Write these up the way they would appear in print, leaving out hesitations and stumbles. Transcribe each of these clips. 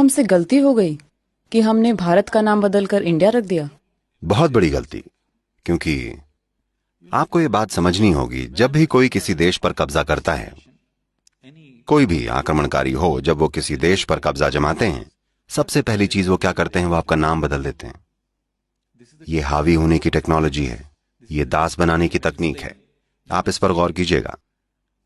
हमसे गलती हो गई कि हमने भारत का नाम बदलकर इंडिया रख दिया। बहुत बड़ी गलती, क्योंकि आपको ये बात समझनी होगी, जब भी कोई किसी देश पर कब्जा करता है, कोई भी आक्रमणकारी हो, जब वो किसी देश पर कब्जा जमाते हैं, सबसे पहली चीज वो क्या करते हैं, वो आपका नाम बदल देते हैं। ये हावी होने की टेक्नोलॉजी है, ये दास बनाने की तकनीक है। आप इस पर गौर कीजिएगा।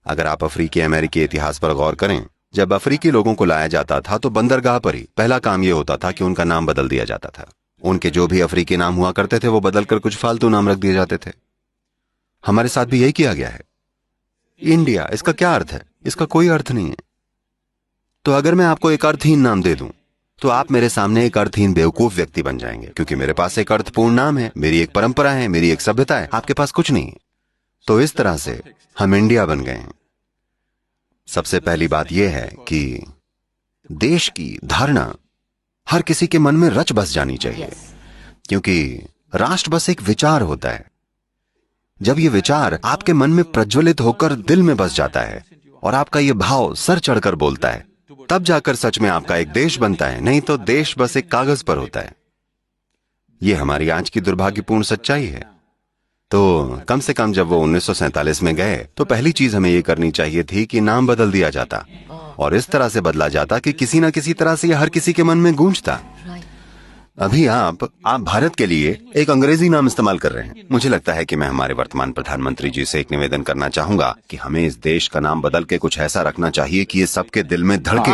अगर आप अफ्रीकी अमेरिकी इतिहास पर गौर करें, जब अफ्रीकी लोगों को लाया जाता था तो बंदरगाह पर ही पहला काम यह होता था कि उनका नाम बदल दिया जाता था। उनके जो भी अफ्रीकी नाम हुआ करते थे वो बदलकर कुछ फालतू नाम रख दिए जाते थे। हमारे साथ भी यही किया गया है। इंडिया, इसका क्या अर्थ है? इसका कोई अर्थ नहीं है। तो अगर मैं आपको एक अर्थहीन नाम दे दूं तो आप मेरे सामने एक अर्थहीन बेवकूफ व्यक्ति बन जाएंगे, क्योंकि मेरे पास एक अर्थपूर्ण नाम है, मेरी एक परंपरा है, मेरी एक सभ्यता है, आपके पास कुछ नहीं है। तो इस तरह से हम इंडिया बन गए हैं। सबसे पहली बात यह है कि देश की धारणा हर किसी के मन में रच बस जानी चाहिए, क्योंकि राष्ट्र बस एक विचार होता है। जब यह विचार आपके मन में प्रज्वलित होकर दिल में बस जाता है और आपका यह भाव सर चढ़कर बोलता है, तब जाकर सच में आपका एक देश बनता है। नहीं तो देश बस एक कागज पर होता है। यह हमारी आज की दुर्भाग्यपूर्ण सच्चाई है। तो कम से कम जब वो 1947 में गए तो पहली चीज हमें ये करनी चाहिए थी कि नाम बदल दिया जाता, और इस तरह से बदला जाता कि किसी ना किसी तरह से यह हर किसी के मन में गूंजता। अभी आप भारत के लिए एक अंग्रेजी नाम इस्तेमाल कर रहे हैं। मुझे लगता है कि मैं हमारे वर्तमान प्रधानमंत्री जी से एक निवेदन करना चाहूंगा कि हमें इस देश का नाम बदल के कुछ ऐसा रखना चाहिए कि ये सबके दिल में धड़के।